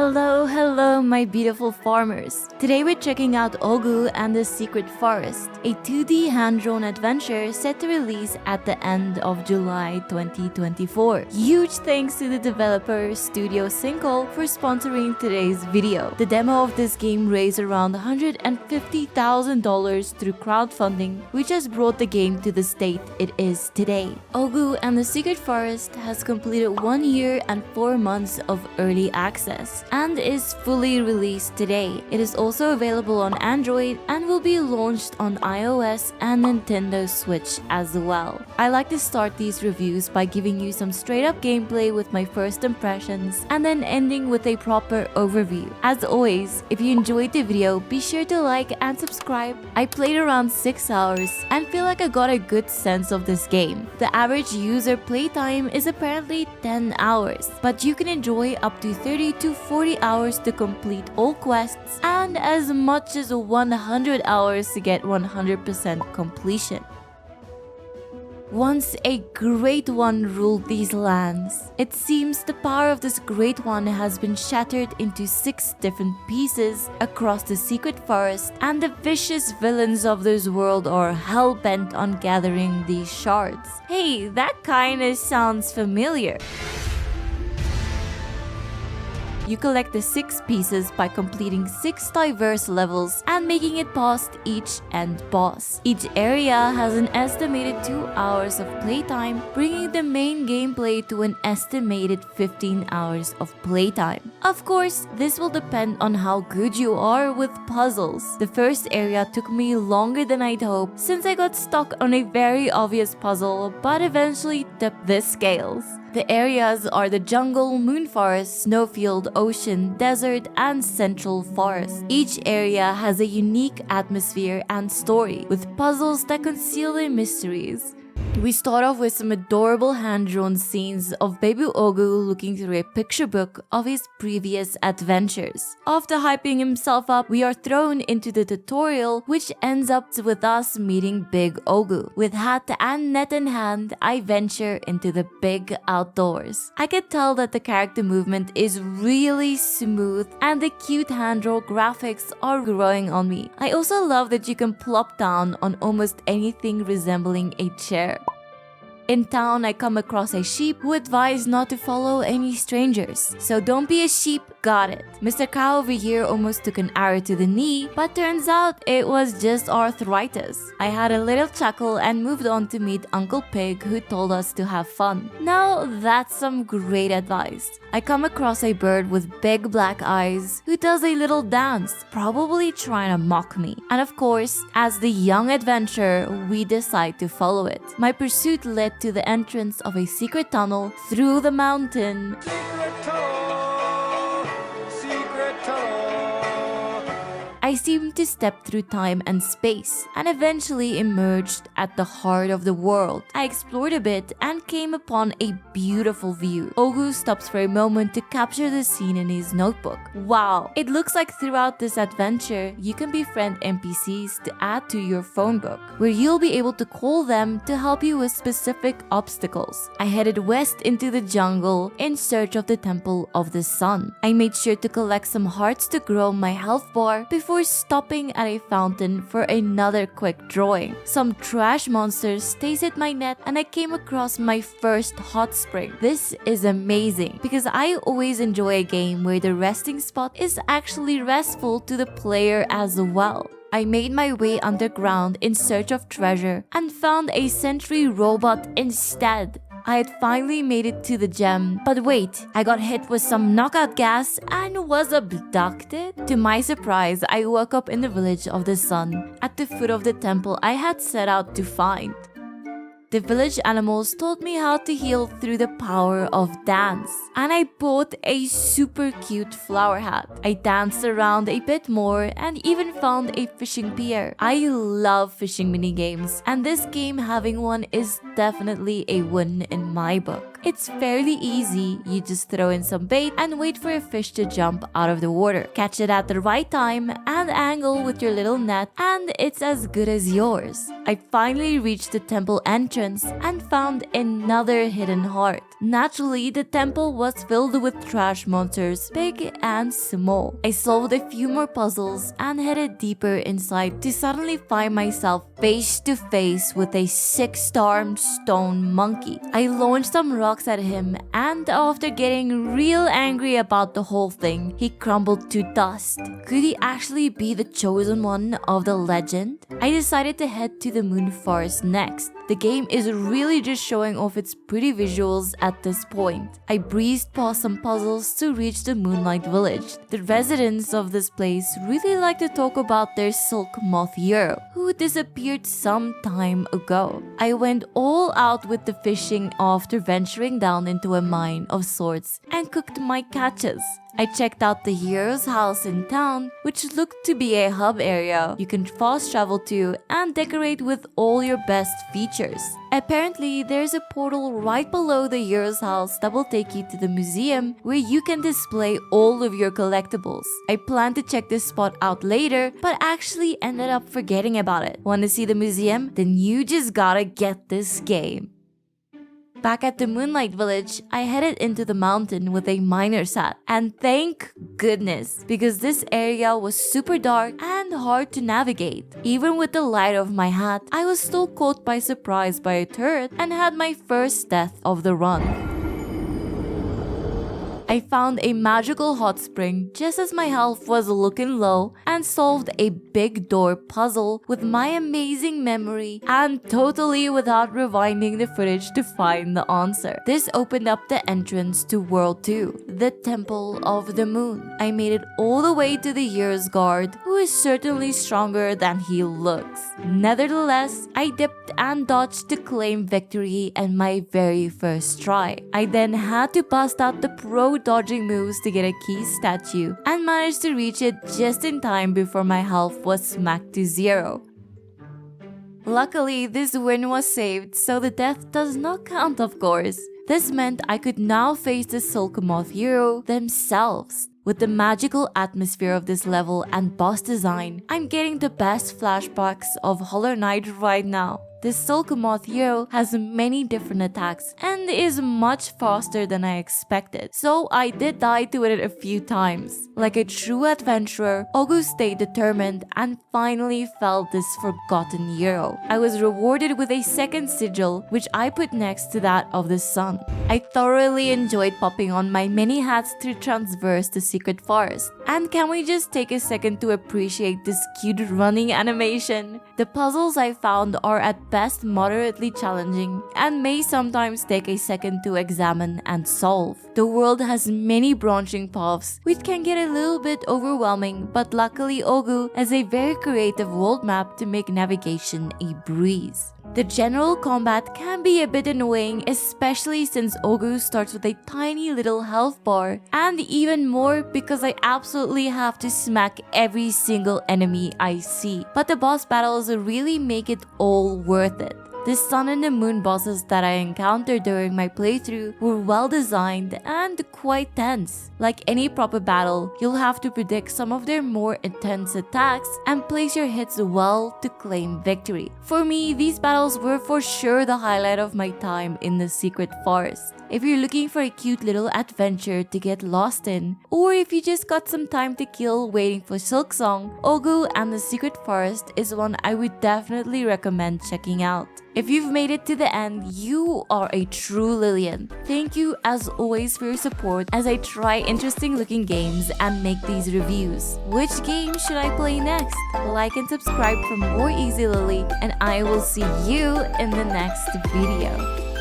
Hello my beautiful farmers. Today we're checking out Ogu and the Secret Forest, a 2D hand-drawn adventure set to release at the end of July 2024. Huge thanks to the developer Studio Sinkhole for sponsoring today's video. The demo of this game raised around $150,000 through crowdfunding, which has brought the game to the state it is today. Ogu and the Secret Forest has completed 1 year and 4 months of early access and is fully released today. It is also available on Android and will be launched on iOS and Nintendo Switch as well. I like to start these reviews by giving you some straight up gameplay with my first impressions and then ending with a proper overview. As always, if you enjoyed the video, be sure to like and subscribe. I played around 6 hours and feel like I got a good sense of this game. The average user playtime is apparently 10 hours, but you can enjoy up to 30 to 40 hours to complete all quests and as much as 100 hours to get 100% completion. Once a great one ruled these lands. It seems the power of this great one has been shattered into 6 different pieces across the secret forest, and the vicious villains of this world are hell-bent on gathering these shards. Hey, that kinda sounds familiar. You collect the 6 pieces by completing 6 diverse levels and making it past each end boss. Each area has an estimated 2 hours of playtime, bringing the main gameplay to an estimated 15 hours of playtime. Of course, this will depend on how good you are with puzzles. The first area took me longer than I'd hoped since I got stuck on a very obvious puzzle, but eventually tipped the scales. The areas are the jungle, moon forest, snowfield, ocean, desert, and central forest. Each area has a unique atmosphere and story, with puzzles that conceal their mysteries. We start off with some adorable hand-drawn scenes of baby Ogu looking through a picture book of his previous adventures. After hyping himself up, we are thrown into the tutorial, which ends up with us meeting Big Ogu. With hat and net in hand, I venture into the big outdoors. I can tell that the character movement is really smooth and the cute hand-drawn graphics are growing on me. I also love that you can plop down on almost anything resembling a chair. In town, I come across a sheep who advised not to follow any strangers. So don't be a sheep, got it. Mr. Cow over here almost took an arrow to the knee, but turns out it was just arthritis. I had a little chuckle and moved on to meet Uncle Pig, who told us to have fun. Now that's some great advice. I come across a bird with big black eyes who does a little dance, probably trying to mock me. And of course, as the young adventurer, we decide to follow it. My pursuit led to the entrance of a secret tunnel through the mountain. I seemed to step through time and space and eventually emerged at the heart of the world. I explored a bit and came upon a beautiful view. Ogu stops for a moment to capture the scene in his notebook. Wow! It looks like throughout this adventure, you can befriend NPCs to add to your phone book, where you'll be able to call them to help you with specific obstacles. I headed west into the jungle in search of the Temple of the Sun. I made sure to collect some hearts to grow my health bar before stopping at a fountain for another quick drawing. Some trash monsters tasted my net and I came across my first hot spring. This is amazing because I always enjoy a game where the resting spot is actually restful to the player as well. I made my way underground in search of treasure and found a sentry robot instead. I had finally made it to the gem, but wait, I got hit with some knockout gas and was abducted? To my surprise, I woke up in the village of the sun, at the foot of the temple I had set out to find. The village animals taught me how to heal through the power of dance, and I bought a super cute flower hat. I danced around a bit more and even found a fishing pier. I love fishing minigames, and this game having one is definitely a win in my book. It's fairly easy. You just throw in some bait and wait for a fish to jump out of the water. Catch it at the right time and angle with your little net, and it's as good as yours. I finally reached the temple entrance and found another hidden heart. Naturally, the temple was filled with trash monsters, big and small. I solved a few more puzzles and headed deeper inside to suddenly find myself face to face with a 6-armed stone monkey. I launched some rocks at him, and after getting real angry about the whole thing, he crumbled to dust. Could he actually be the chosen one of the legend? I decided to head to the moon forest next. The game is really just showing off its pretty visuals at this point. I breezed past some puzzles to reach the Moonlight Village. The residents of this place really like to talk about their silk moth hero, who disappeared some time ago. I went all out with the fishing after venturing down into a mine of sorts and cooked my catches. I checked out the hero's house in town, which looked to be a hub area you can fast travel to and decorate with all your best features. Apparently, there's a portal right below the hero's house that will take you to the museum where you can display all of your collectibles. I planned to check this spot out later, but actually ended up forgetting about it. Want to see the museum? Then you just gotta get this game. Back at the Moonlight Village, I headed into the mountain with a miner's hat. And thank goodness, because this area was super dark and hard to navigate. Even with the light of my hat, I was still caught by surprise by a turret and had my first death of the run. I found a magical hot spring just as my health was looking low and solved a big door puzzle with my amazing memory and totally without rewinding the footage to find the answer. This opened up the entrance to World 2, the Temple of the Moon. I made it all the way to the Hero's Guard, who is certainly stronger than he looks. Nevertheless, I dipped and dodged to claim victory in my very first try. I then had to bust out the pro dodging moves to get a key statue and managed to reach it just in time before my health was smacked to 0. Luckily, this win was saved, so the death does not count, of course. This meant I could now face the Silk Moth hero themselves. With the magical atmosphere of this level and boss design, I'm getting the best flashbacks of Hollow Knight right now. The Silk Moth hero has many different attacks and is much faster than I expected, so I did die to it a few times. Like a true adventurer, Ogu stayed determined and finally felled this forgotten hero. I was rewarded with a second sigil, which I put next to that of the sun. I thoroughly enjoyed popping on my many hats to traverse the secret forest. And can we just take a second to appreciate this cute running animation? The puzzles I found are at best moderately challenging and may sometimes take a second to examine and solve. The world has many branching paths, which can get a little bit overwhelming, but luckily Ogu has a very creative world map to make navigation a breeze. The general combat can be a bit annoying, especially since Ogu starts with a tiny little health bar, and even more because I absolutely have to smack every single enemy I see. But the boss battles really make it all worth it. The sun and the moon bosses that I encountered during my playthrough were well designed and quite tense. Like any proper battle, you'll have to predict some of their more intense attacks and place your hits well to claim victory. For me, these battles were for sure the highlight of my time in the secret forest. If you're looking for a cute little adventure to get lost in, or if you just got some time to kill waiting for Silksong, Ogu and the Secret Forest is one I would definitely recommend checking out. If you've made it to the end, you are a true Lillian. Thank you as always for your support as I try interesting looking games and make these reviews. Which game should I play next? Like and subscribe for more ezlilyy, and I will see you in the next video.